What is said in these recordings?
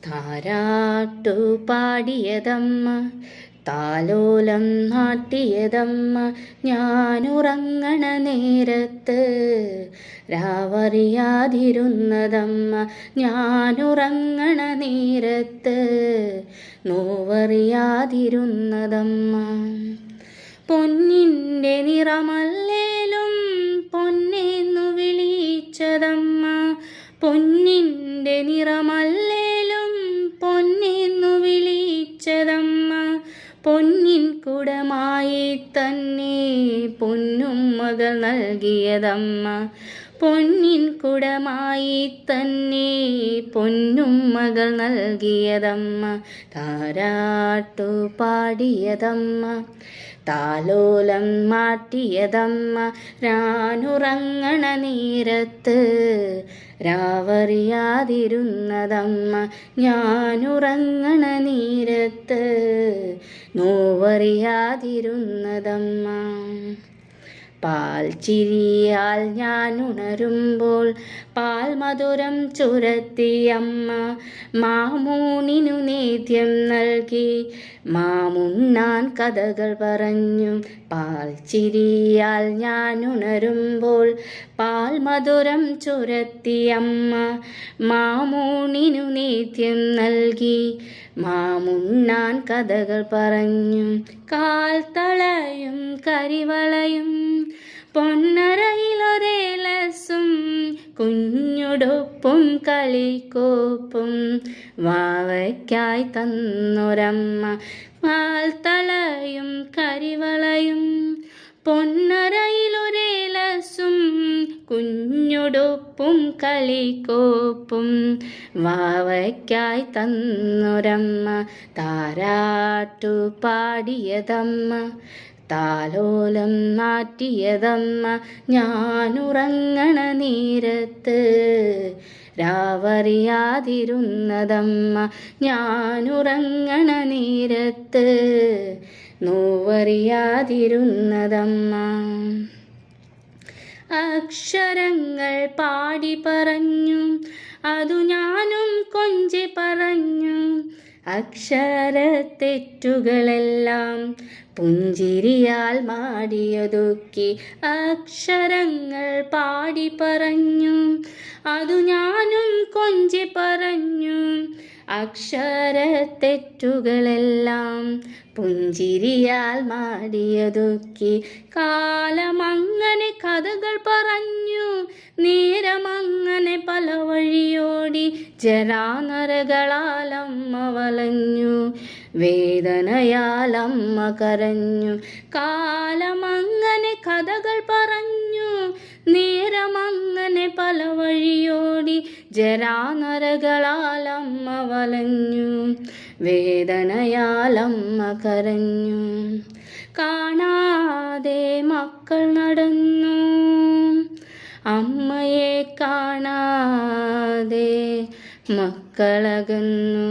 താരാട്ടു പാടിയതമ്മ, താലോലം നാട്ടിയതമ്മ. ഞാനുറങ്ങണ നേരത്ത് രാവറിയാതിരുന്നതമ്മ, ഞാനുറങ്ങണ നേരത്ത് നോവറിയാതിരുന്നതമ്മ. പൊന്നിൻ്റെ നിറമല്ലേലും പൊന്നെന്നു വിളിച്ചതമ്മ, പൊന്നിൻ്റെ നിറമല്ലേലും പൊന്നെന്നു വിളിച്ചതമ്മ. പൊന്നിൻ കുടമായി തന്നെ പൊന്നും മകൾ നൽകിയതമ്മ, പൊന്നിൻ കുടമായി തന്നെ പൊന്നും മകൾ നൽകിയതമ്മ. താരാട്ടു പാടിയതമ്മ, താലോലം മാട്ടിയതമ്മ. ഞാനുറങ്ങണ നേരത്ത് രാവറിയാതിരുന്നതമ്മ, ഞാനുറങ്ങണ നേരത്ത് നോവറിയാതിരുന്നതമ്മ. പാൽ ചിരിയാൽ ഞാൻ ഉണരുമ്പോൾ പാൽ മധുരം ചുരത്തിയമ്മ, മാമൂണിനു നേദ്യം നൽകി മാമുണ്ണാൻ കഥകൾ പറഞ്ഞു. പാൽ ചിരിയാൽ ഞാൻ ഉണരുമ്പോൾ പാൽ മധുരം ചുരത്തിയമ്മ, മാമൂണിനു നേദ്യം നൽകി മാമുണ്ണാൻ കഥകൾ പറഞ്ഞു. കാൽ തളയും കരിവളയും പൊന്നരയിലൊരേലസും കുഞ്ഞുടുപ്പും കളിക്കോപ്പും വാവയ്ക്കായി തന്നൊരമ്മ. കാൽ തളയും കരിവളയും പൊന്നരയിലൊരേലസും കുഞ്ഞുടുപ്പും കളിക്കോപ്പും വാവയ്ക്കായി തന്നൊരമ്മ. താരാട്ടു പാടിയതമ്മ, താലോലം നാട്ടിയതമ്മ. ഞാനുറങ്ങണ നേരത്ത് രാവറിയാതിരുന്നതമ്മ, ഞാനുറങ്ങണ നേരത്ത് നോവറിയാതിരുന്നതമ്മ. അക്ഷരങ്ങൾ പാടി പറഞ്ഞു, അതു ഞാനും കൊഞ്ചി പറഞ്ഞു. അക്ഷരത്തെറ്റുകളെല്ലാം പുഞ്ചിരിയാൽ മാടിയൊതുക്കി. അക്ഷരങ്ങൾ പാടി പറഞ്ഞു, അതു ഞാനും കൊഞ്ചി പറഞ്ഞു. അക്ഷരത്തെറ്റുകളെല്ലാം പുഞ്ചിരിയാൽ മാടിയൊതുക്കി. കാലമങ്ങനെ കഥകൾ പറഞ്ഞു, നേരമങ്ങനെ പല വഴിയോടി. ജരാനരകളാലമ്മ വലഞ്ഞു, വേദനയാലമ്മ കരഞ്ഞു. കാലമങ്ങനെ കഥകൾ പറഞ്ഞു, നേരമങ്ങനെ പല വഴിയോടി. ജരാനരകളാലമ്മ വലഞ്ഞു, വേദനയാലമ്മ കരഞ്ഞു. കാണാതെ മക്കൾ നടന്നു, അമ്മയെ കാണാതെ മക്കളകന്നു.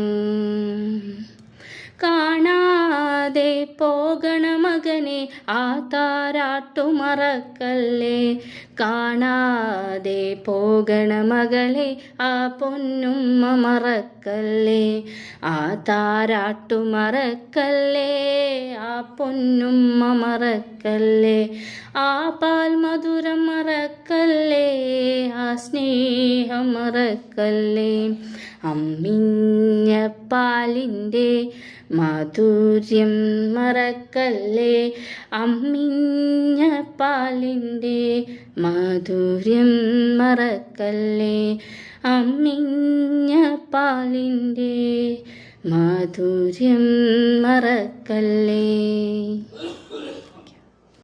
കാണാതെ പോകണ മകനെ ആ താരാട്ടു മറക്കല്ലേ, കാണാതെ പോകണ മകളെ ആ പൊന്നുമ്മ മറക്കല്ലേ. ആ താരാട്ടു മറക്കല്ലേ, ആ പൊന്നുമ്മ മറക്കല്ലേ. ആ പാൽ മധുരം മറക്കല്ലേ, ആ സ്നേഹം മറക്കല്ലേ. അമ്മിഞ്ഞ പാലിൻ്റെ മാധുര്യം മറക്കല്ലേ, അമ്മിഞ്ഞ പാലിൻ്റെ മാധുര്യം മറക്കല്ലേ. അമ്മിഞ്ഞ പാലിൻ്റെ മാധുര്യം മറക്കല്ലേ.